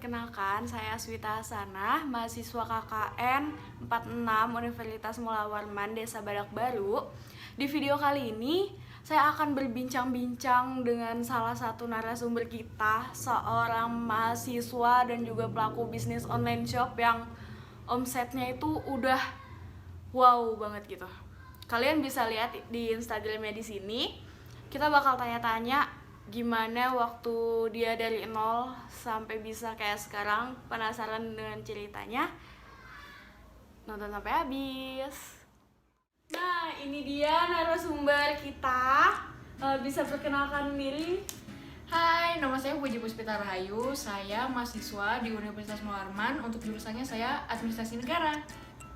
perkenalkan, saya Aswita Hasanah, mahasiswa KKN 46 Universitas Mula Warman, Desa Badak Baru. Di video kali ini, saya akan berbincang-bincang dengan salah satu narasumber kita, seorang mahasiswa dan juga pelaku bisnis online shop yang omsetnya itu udah wow banget gitu. Kalian bisa lihat di Instagramnya di sini. Kita bakal tanya-tanya gimana waktu dia dari nol sampai bisa kayak sekarang. Penasaran dengan ceritanya? Nonton sampai habis. Nah, ini dia narasumber kita. Bisa perkenalkan diri? Hai, nama saya Puji Puspita Rahayu. Saya mahasiswa di Universitas Mularman. Untuk jurusannya saya Administrasi Negara.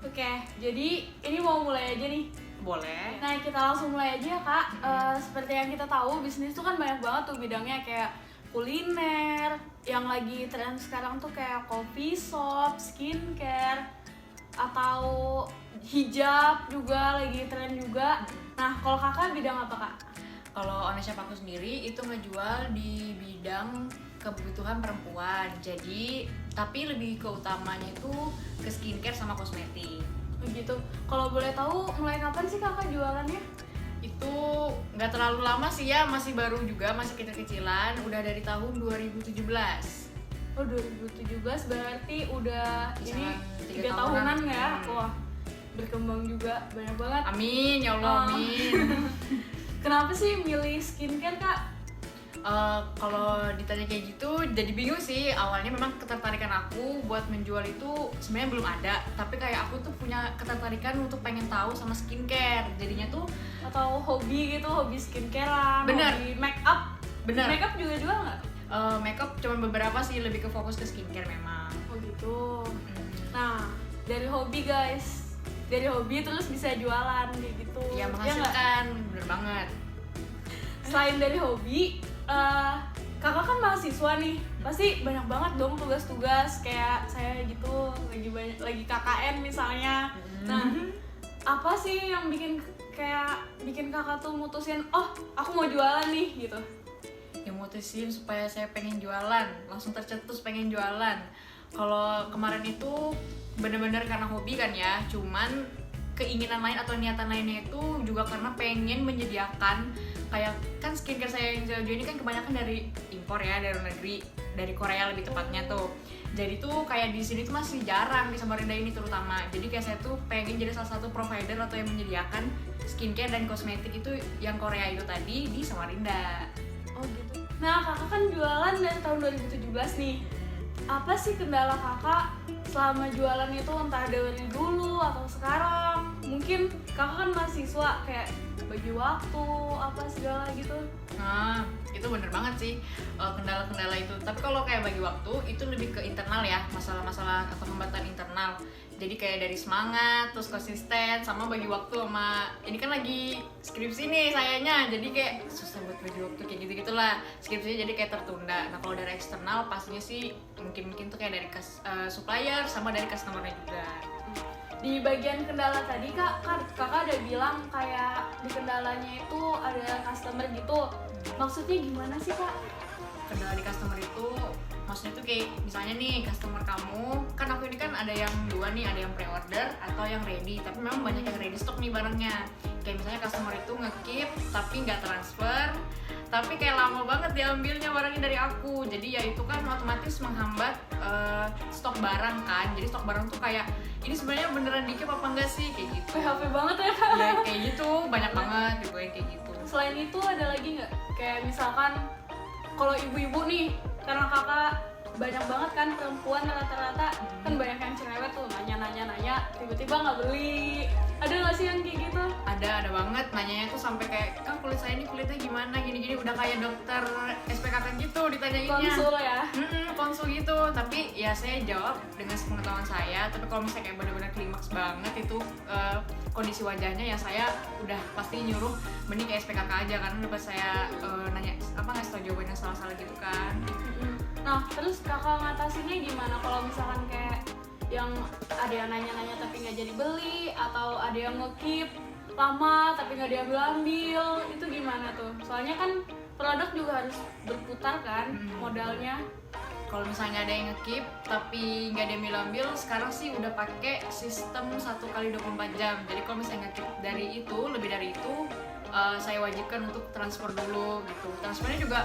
Oke, jadi ini mau mulai aja nih. Boleh. Nah, kita langsung mulai aja ya, Kak. Seperti yang kita tahu, bisnis tuh kan banyak banget tuh bidangnya, kayak kuliner, yang lagi tren sekarang tuh kayak coffee shop, skincare, atau hijab juga lagi tren juga. Nah, kalau Kakak bidang apa, Kak? Kalau online shop aku sendiri itu ngejual di bidang kebutuhan perempuan. Jadi, tapi lebih ke utamanya itu ke skincare sama kosmetik. Begitu. Kalau boleh tahu mulai kapan sih Kakak jualannya? Itu nggak terlalu lama sih ya, masih baru juga, masih kecil-kecilan. Udah dari tahun 2017. Oh, 2017 berarti udah ini Kisaran 3 tahunan ya? Wah, berkembang juga banyak banget. Amin, ya Allah, amin. Kenapa sih milih skincare, Kak? Kalau ditanya kayak gitu jadi bingung sih. Awalnya memang ketertarikan aku buat menjual itu sebenarnya belum ada, tapi kayak aku tuh punya ketertarikan untuk pengen tahu sama skincare. Jadinya tuh Atau hobi gitu, hobi skincarean, Bener. hobi make up. Bener. Make up juga jual nggak? Makeup cuma beberapa sih, lebih ke fokus ke skincare memang. Oh gitu. Nah, dari hobi guys, dari hobi terus bisa jualan kayak gitu. Ya nggak? menghasilkan, bener banget. Selain dari hobi, Kakak kan mahasiswa nih, pasti banyak banget dong tugas-tugas kayak saya gitu, lagi KKN misalnya. Nah, apa sih yang bikin Kakak tuh mutusin, oh aku mau jualan nih gitu? Yang mutusin supaya saya pengen jualan, langsung tercetus pengen jualan. Kalau kemarin itu bener-bener karena hobi kan ya, cuman keinginan lain atau niatan lainnya itu juga karena pengen menyediakan kayak kan skincare saya yang jual ini kan kebanyakan dari impor ya, dari luar negeri, dari Korea lebih tepatnya tuh. Jadi tuh kayak di sini tuh masih jarang di Samarinda ini terutama. Jadi kayak saya tuh pengen jadi salah satu provider atau yang menyediakan skincare dan kosmetik itu yang Korea itu tadi di Samarinda. Oh gitu. Nah, Kakak kan jualan dari tahun 2017 nih. Apa sih kendala Kakak selama jualan itu, entah dari dulu atau sekarang? Mungkin Kakak kan mahasiswa, kayak bagi waktu apa segala gitu. Nah, itu bener banget sih kendala-kendala itu. Tapi kalau kayak bagi waktu itu lebih ke internal ya, masalah-masalah atau hambatan internal. Jadi kayak dari semangat, terus konsisten, sama bagi waktu sama ini kan lagi skripsi nih sayanya. Jadi kayak susah buat bagi waktu kayak gitu-gitulah. Skripsinya jadi kayak tertunda. Nah, kalau dari eksternal pastinya sih mungkin tuh kayak dari supplier sama dari customer-nya juga. Di bagian kendala tadi kakak ada bilang kayak di kendalanya itu ada customer gitu. Maksudnya gimana sih, Kak? Kendala di customer itu maksudnya tuh kayak misalnya nih customer kamu kan, aku ini kan ada yang dua nih, ada yang pre-order atau yang ready, tapi memang banyak yang ready stock nih barangnya. Kayak misalnya customer itu nge-keep tapi nggak transfer, tapi kayak lama banget diambilnya barangnya dari aku. Jadi ya itu kan otomatis menghambat stok barang kan. Jadi stok barang tuh kayak ini sebenarnya beneran dikip apa enggak sih, kayak gitu. PHP banget ya, Kak? Ya kayak gitu, banyak banget gitu yang kayak gitu. Selain itu ada lagi nggak? Kayak misalkan kalau ibu-ibu nih, karena kakak banyak banget kan perempuan rata-rata, kan banyak yang cerewet tuh nanya, tiba-tiba nggak beli. Ada nggak sih yang kayak gitu? Ada banget, nanyanya tuh sampai kayak, kan kulit saya ini kulitnya gimana, gini-gini, udah kayak dokter SPKK gitu ditanyainnya. Konsul ya? Konsul gitu, tapi ya saya jawab dengan sepengetahuan saya. Tapi kalau misalnya kayak benar-benar klimaks banget itu kondisi wajahnya, ya saya udah pasti nyuruh mending kayak SPKK aja, karena udah pas saya nanya apa ngasih tau jawaban yang salah-salah gitu kan. Nah, terus kakak ngatasinnya gimana kalau misalkan kayak yang ada yang nanya-nanya tapi nggak jadi beli, atau ada yang nge-keep lama tapi nggak diambil-ambil, itu gimana tuh? Soalnya kan produk juga harus berputar kan modalnya. Kalau misalnya ada yang nge-keep tapi nggak diambil-ambil, sekarang sih udah pakai sistem 1 kali 24 jam. Jadi kalau misalnya nge-keep dari itu, lebih dari itu, saya wajibkan untuk transfer dulu gitu. Transfernya juga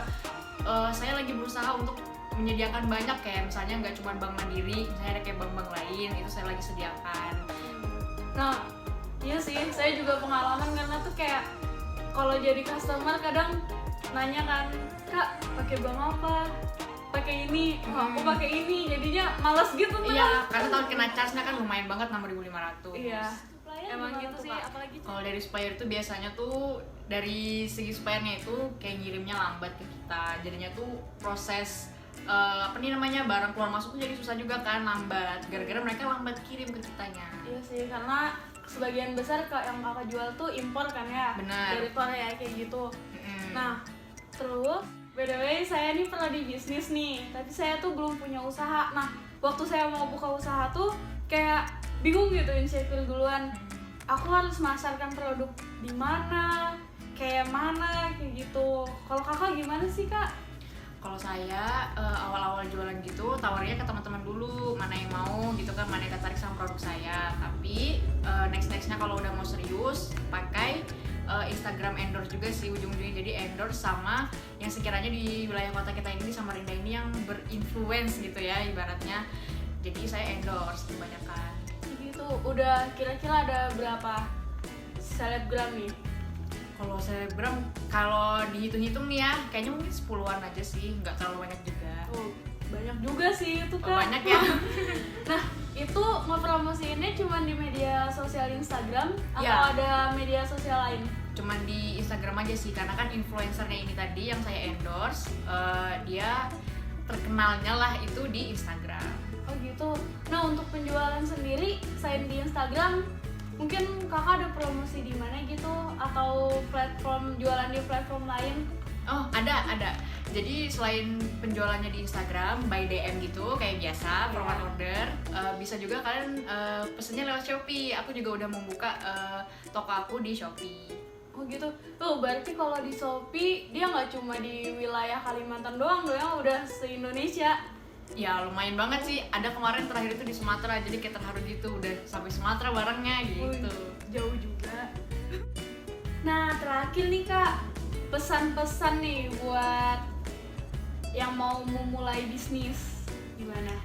saya lagi berusaha untuk menyediakan banyak, kayak misalnya nggak cuma Bank Mandiri, misalnya ada kayak bank-bank lain, itu saya lagi sediakan. Nah, iya sih, saya juga pengalaman karena tuh kayak kalau jadi customer kadang nanya kan, Kak, pakai bank apa? Pakai ini, aku pakai ini, jadinya malas gitu kan. Iya, karena tahun kena charge-nya kan lumayan banget 6.500. Iya. Emang gitu sih, apalagi kalau dari supplier itu biasanya tuh dari segi suppliernya itu kayak ngirimnya lambat ke kita, jadinya tuh proses barang keluar masuk tuh jadi susah juga kan, lambat gara-gara mereka lambat kirim ke kitanya. Iya sih, karena sebagian besar yang kakak jual tuh impor kan ya. Benar. Dari Korea kayak gitu. Nah, terus by the way, saya nih pernah di bisnis nih, tapi saya tuh belum punya usaha. Nah, waktu saya mau buka usaha tuh kayak bingung gitu, insecure duluan. Aku harus masarkan produk di mana, kayak mana, kayak gitu. Kalau kakak gimana sih, Kak? Kalau saya awal-awal jualan gitu tawarnya ke teman-teman dulu, mana yang mau gitu kan, mana yang tertarik sama produk saya. Tapi nextnya kalau udah mau serius pakai Instagram endorse juga sih ujung-ujungnya, jadi endorse sama yang sekiranya di wilayah kota kita ini, di Samarinda ini yang berinfluence gitu ya ibaratnya. Jadi saya endorse kebanyakan. Gitu, udah kira-kira ada berapa selebgram nih? Kalau selebgram, kalau dihitung-hitung nih ya, kayaknya mungkin 10-an aja sih, nggak terlalu banyak juga. Oh, banyak juga sih itu, Kak. Banyak ya. Nah, itu ngepromosiinnya cuma di media sosial Instagram atau Ya. ada media sosial lain? Cuman di Instagram aja sih, karena kan influencernya ini tadi yang saya endorse, dia terkenalnya lah itu di Instagram. Oh gitu. Nah, untuk penjualan sendiri selain di Instagram, mungkin kakak ada promosi di mana gitu atau platform jualan di platform lain? Oh, ada. Jadi selain penjualannya di Instagram by DM gitu kayak biasa, forward order, bisa juga kalian pesennya lewat Shopee. Aku juga udah membuka toko aku di Shopee. Oh gitu. Tuh, berarti kalau di Shopee dia nggak cuma di wilayah Kalimantan doang, udah se-Indonesia. Ya lumayan banget sih. Ada kemarin terakhir itu di Sumatera, jadi kayak terharu gitu, udah sampai Sumatera barangnya gitu. Jauh juga. Nah, terakhir nih Kak, pesan-pesan nih buat yang mau memulai bisnis gimana?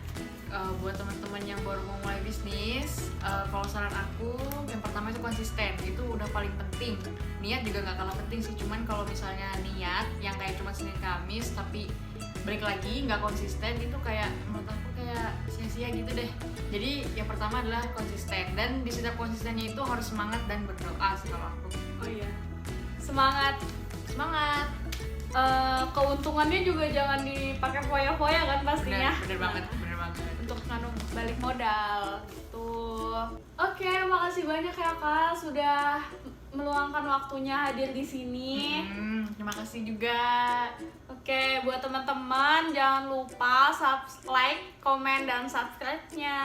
Buat teman-teman yang baru mau mulai bisnis, kalau saran aku yang pertama itu konsisten, itu udah paling penting. Niat juga nggak kalah penting sih, cuman kalau misalnya niat yang kayak cuma Senin Kamis tapi balik lagi nggak konsisten, itu kayak menurut aku kayak sia-sia gitu deh. Jadi yang pertama adalah konsisten, dan di setiap konsistennya itu harus semangat dan berdoa sih kalau aku. Oh iya, semangat. Keuntungannya juga jangan dipakai foya-foya kan pastinya. Bener banget. Untuk balik modal gitu. Oke, makasih banyak ya Kak sudah meluangkan waktunya hadir di sini. Terima kasih juga. Oke, buat teman-teman jangan lupa like, komen, dan subscribe-nya.